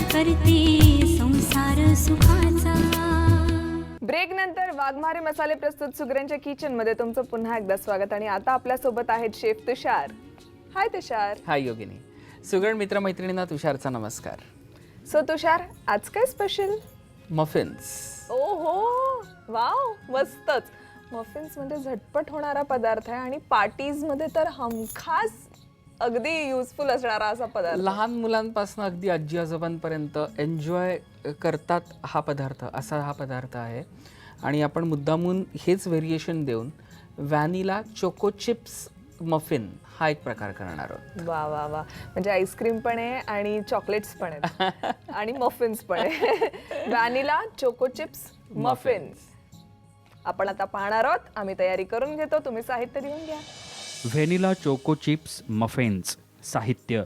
करते संसार सुखाचा. ब्रेक नंतर वाघमारे मसाले प्रस्तुत सुगरणच्या किचन मध्ये तुमचं पुन्हा एकदा स्वागत. आणि आता आपल्या सोबत आहेत शेफ तुषार. हाय तुषार. हाय योगिनी. सुगरण मित्र मैत्रिणींना तुषारचा नमस्कार. सो तुषार, आज काय स्पेशल? मफिन्स. ओहो, वाव, मस्तच. मफिन्स म्हणजे झटपट होणारा पदार्थ आहे आणि पार्टीज मध्ये तर हमखास अगदी युजफुल असणारा असा पदार्थ. लहान मुलांपासून अगदी आजी आजोबांपर्यंत एन्जॉय करतात हा पदार्थ. असा हा पदार्थ आहे. आणि आपण मुद्दामून हेच व्हेरिएशन देऊन व्हॅनिला चोको चिप्स मफिन हा एक प्रकार करणार आहोत. वा वा वा, म्हणजे आईस्क्रीम पण आहे आणि चॉकलेट्स पण आहेत आणि मफिन्स पण आहे. व्हॅनिला चोको चिप्स मफिन्स आपण आता पाहणार आहोत. आम्ही तयारी करून घेतो, तुम्ही साहित्य लिहून घ्या. Vanilla choco chips muffins. साहित्य: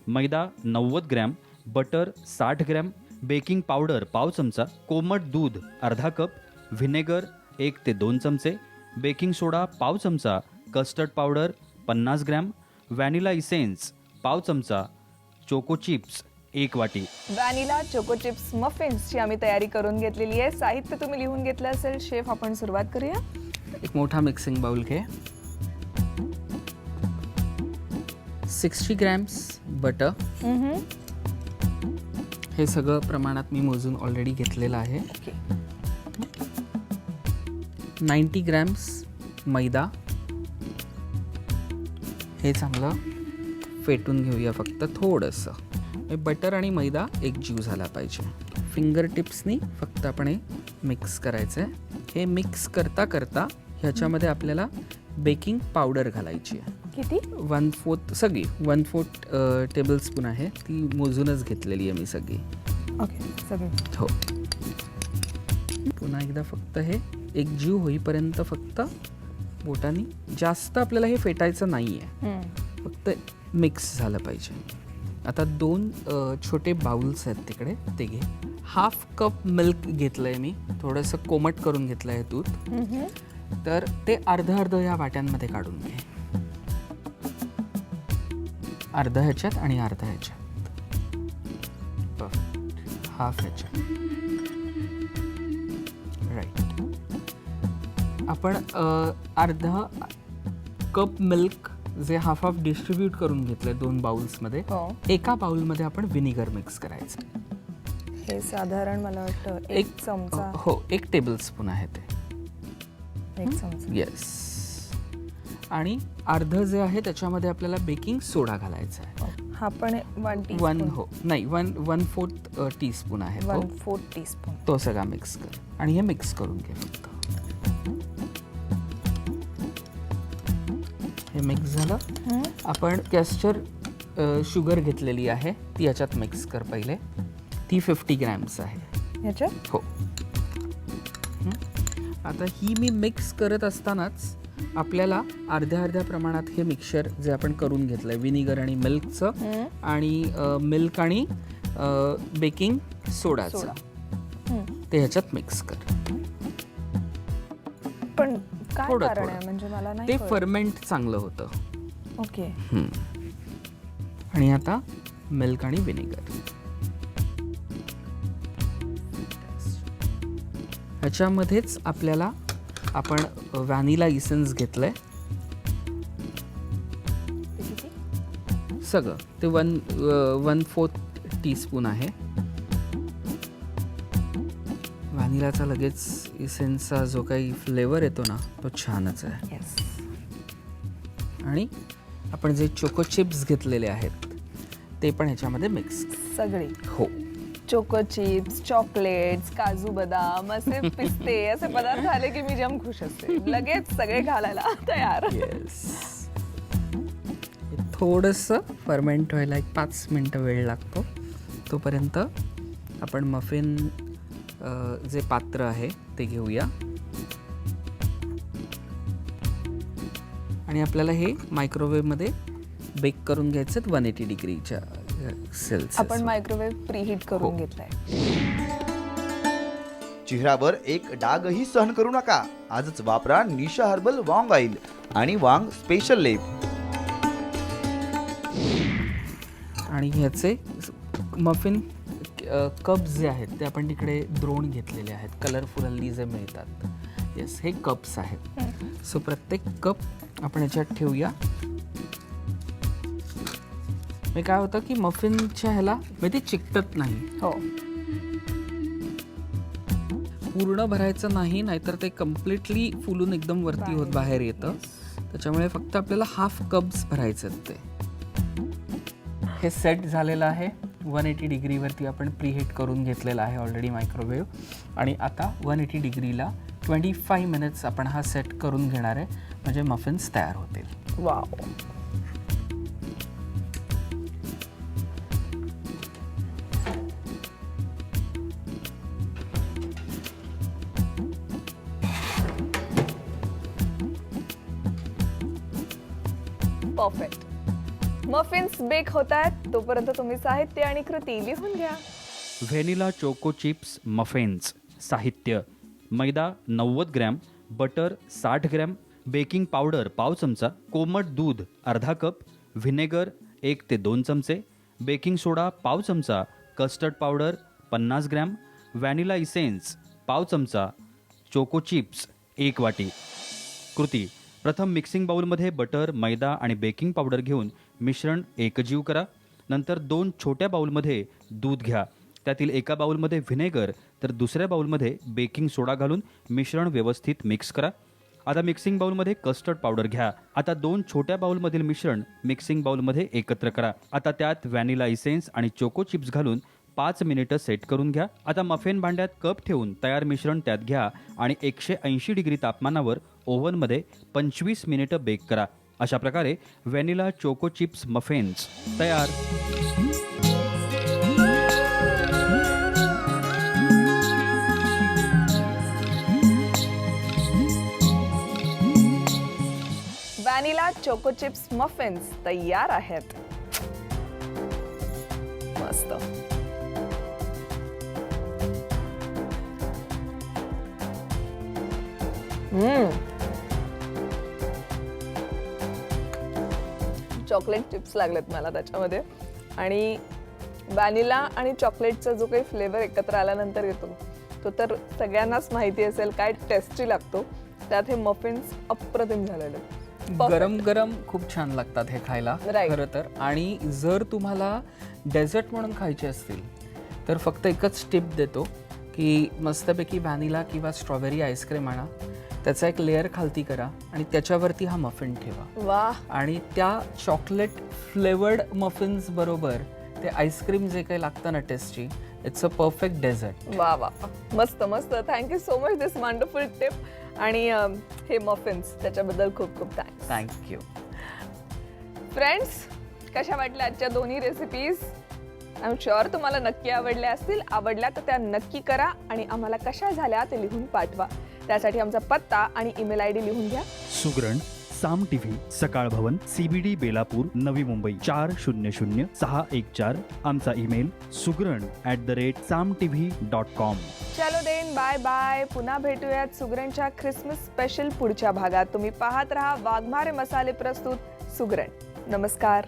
मैदा 90 gram, butter 60 gram, baking powder पाव चमचा, कोमट दूध अर्धा कप, व्हिनेगर 1 ते 2 चमचे, बेकिंग सोडा पाव चमचा, custard powder 50 gram, vanilla essence पाव चमचा, चोको चिप्स 1 वाटी. व्हॅनिला चोको चिप्स मफिन्सची आम्ही तयारी करून घेतलेली आहे. साहित्य तुम्ही लिहून घेतलं असेल. शेफ, आपण सुरुवात करूया. एक मोठा मिक्सिंग बाउल घे. 60 ग्रॅम्स बटर. हे सगळं प्रमाणात मी मोजून ऑलरेडी घेतलेलं आहे. 90 ग्रॅम्स मैदा. हे चांगलं फेटून घेऊया फक्त थोडंसं. बटर आणि मैदा एकजीव झाला पाहिजे. फिंगर टिप्सनी फक्त आपण हे मिक्स करायचं आहे. हे मिक्स करता करता ह्याच्यामध्ये आपल्याला बेकिंग पावडर घालायची आहे. किती? 1/4 सगळी 1/4 टेबलस्पून आहे. ती मोजूनच घेतलेली आहे मी सगळी. ओके, सगळं. हो. पुन्हा एकदा फक्त हे एकजीव होईपर्यंत फक्त बोटाने, जास्त आपल्याला हे फेटायचं नाही आहे, फक्त मिक्स झालं पाहिजे. आता 2 छोटे बाउल्स आहेत तिकडे, ते घे. 1/2 कप मिल्क घेतलं आहे मी. थोडंसं कोमट करून घेतलं आहे दूध. तर ते अर्ध या वाट्यांमध्ये काढून घे. अर्धा ह्याच्यात आणि अर्धा ह्याच्यात. हाफ ह्याच्यात. राईट. आपण अर्धा कप मिल्क जे हाफ डिस्ट्रीब्यूट करून घेतलंय 2 बाउल्समध्ये. एका बाउलमध्ये आपण व्हिनेगर मिक्स करायचं. हे साधारण मला वाटतं 1 चमचा. हो, 1 टेबलस्पून आहे ते. 1 चमचा. येस. आणि अर्ध जे आहे त्याच्यामध्ये आपल्याला बेकिंग सोडा घालायचा आहे. हा पण 1 टीस्पून. हो, नाही, 1/4 टीस्पून आहे. 1/4 टीस्पून. तो सगळा मिक्स कर आणि हे मिक्स करून घे फक्त. हे मिक्स झालं. आपण कॅस्टर शुगर घेतलेली आहे, ती याच्यात मिक्स कर पहिले. ती 50 ग्रॅम्स आहे ह्याच्यात. हो. आता ही मी मिक्स करत असतानाच आपल्याला अर्ध्या प्रमाणात हे मिक्सचर जे आपण करून घेतलंय व्हिनेगर आणि मिल्कचं आणि मिल्क आणि बेकिंग सोडाचं, ते ह्याच्यात मिक्स कर. पण काय थोडं कारण आहे म्हणजे मला नाही ते कळलं. फर्मेंट चांगलं होतं. ओके. आणि आता मिल्क आणि व्हिनेगर ह्याच्यामध्येच आपल्याला आपण व्हॅनिला इसेन्स घेतलंय सगळं. ते 1/4 टीस्पून आहे. व्हॅनिलाचा लगेच इसेन्सचा जो काही फ्लेवर येतो ना, तो छानच आहे. आणि आपण जे चोको चिप्स घेतलेले आहेत ते पण ह्याच्यामध्ये मिक्स सगळे. हो. चोको चिप्स, चॉकलेट्स, काजू बदाम, असे पिस्ते, असे पदार्थ आले की मी जाम खुश असते. लगेच सगळे घालायला तयार. थोडंसं फर्मेंट व्हायला 5 मिनटं वेळ लागतो. तोपर्यंत आपण मफिन जे पात्र आहे ते घेऊया. आणि आपल्याला हे मायक्रोवेव्हमध्ये बेक करून घ्यायचं 180 डिग्रीच्या सेल्सिअस. आपण मायक्रोवेव्ह प्रीहीट करून घेतलाय. चेहऱ्यावर एक डागही सहन करू नका. आजच वापरा निशा हर्बल वांग ऑइल आणि वांग स्पेशल लेप. आणि ह्याचे मफिन कप्स जे आहेत ते आपण तिकडे द्रोण घेतलेले आहेत, कलरफुल हल्ली जे मिळतात. येस, हे कप्स आहेत. सो प्रत्येक कप आपण याच्यात ठेवूया. मग काय होतं की मफिनच्या ह्याला ते चिकटत नाही. हो, पूर्ण भरायचं नाही, नाहीतर ते कम्प्लिटली फुलून एकदम वरती होत बाहेर येतं. त्याच्यामुळे फक्त आपल्याला हाफ कप्स भरायचे आहेत ते. हे सेट झालेलं आहे. 180 डिग्रीवरती आपण प्रीहीट करून घेतलेला आहे ऑलरेडी मायक्रोवेव्ह. आणि आता 180 डिग्रीला 25 मिनिट्स आपण हा सेट करून घेणार आहे, म्हणजे मफिन्स तयार होतील. वाव. परफेक्ट. मफिन्स बेक होत आहेत, तोपर्यंत तुम्ही साहित्य आणि कृती लिहून घ्या. Vanilla choco chips muffins. साहित्य: मैदा 90 gram, butter 60 gram, baking powder पाव चमचा, कोमट दूध अर्धा कप, व्हिनेगर 1 ते 2 चमचे, बेकिंग सोडा पाव चमचा, custard powder 50 gram, vanilla essence पाव चमचा, चोको चिप्स 1 वाटी. कृती: प्रथम मिक्सिंग बाउलमध्ये बटर, मैदा आणि बेकिंग पावडर घेऊन मिश्रण एकजीव करा. नंतर 2 छोट्या बाउलमध्ये दूध घ्या. त्यातील एका बाउलमध्ये व्हिनेगर तर दुसऱ्या बाउलमध्ये बेकिंग सोडा घालून मिश्रण व्यवस्थित मिक्स करा. आता मिक्सिंग बाउलमध्ये कस्टर्ड पावडर घ्या. आता 2 छोट्या बाउलमधील मिश्रण मिक्सिंग बाउलमध्ये एकत्र करा. आता त्यात व्हॅनिला इसेन्स आणि चोको चिप्स घालून 5 मिनिटं सेट करून घ्या. आता मफिन भांड्यात कप ठेवून तयार मिश्रण त्यात घ्या आणि 180 डिग्री तापमानावर ओव्हनमध्ये 25 मिनिटं बेक करा. अशा प्रकारे व्हॅनिला चोको चिप्स मफिन्स तयार. व्हॅनिला चोको चिप्स मफिन्स तयार आहेत. मस्त. चॉकलेट चिप्स लागलेत मला त्याच्यामध्ये. आणि व्हॅनिला आणि चॉकलेटचा जो काही फ्लेवर एकत्र आल्यानंतर येतो तो तर सगळ्यांनाच माहिती असेल काय टेस्टी लागतो. त्यात हे मफिन्स अप्रतिम झालेले. गरम गरम खूप छान लागतात हे खायला खरं तर. आणि जर तुम्हाला डेझर्ट म्हणून खायचे असतील तर फक्त एकच टिप देतो की मस्तपैकी व्हॅनिला किंवा स्ट्रॉबेरी आईस्क्रीम आणा, त्याचा एक लेअर खालती करा आणि त्याच्यावरती हा मफिन ठेवा. वा. आणि त्या चॉकलेट फ्लेवर्ड मफिन्स बरोबर ते आईस्क्रीम जे काही लागतं ना tasty, it's a perfect dessert. वा वा, मस्त मस्त. Thank you so much this wonderful tip. आणि हे मफिन्स त्याच्याबद्दल खूप खूप थँक्स. थँक्यू. फ्रेंड्स, कशा वाटल्या आजच्या दोन्ही रेसिपीज? आय एम शुअर तुम्हाला नक्की आवडल्या असतील. आवडल्या तर त्या नक्की करा आणि आम्हाला कशा झाल्या ते लिहून पाठवा. त्यासाठी आमचा पत्ता आणि ईमेल ID लिहून घ्या. सुगरण, साम टीव्ही, सकाळ भवन, CBD बेलापूर, नवी मुंबई 400614. आमचा ईमेल sugran@samtv.com. चलो देन, बाय बाय. पुन्हा भेटूयात सुगरणच्या ख्रिसमस स्पेशल पुढच्या भागात. तुम्ही पाहत रहा वाघमारे मसाले प्रस्तुत सुगरण. नमस्कार.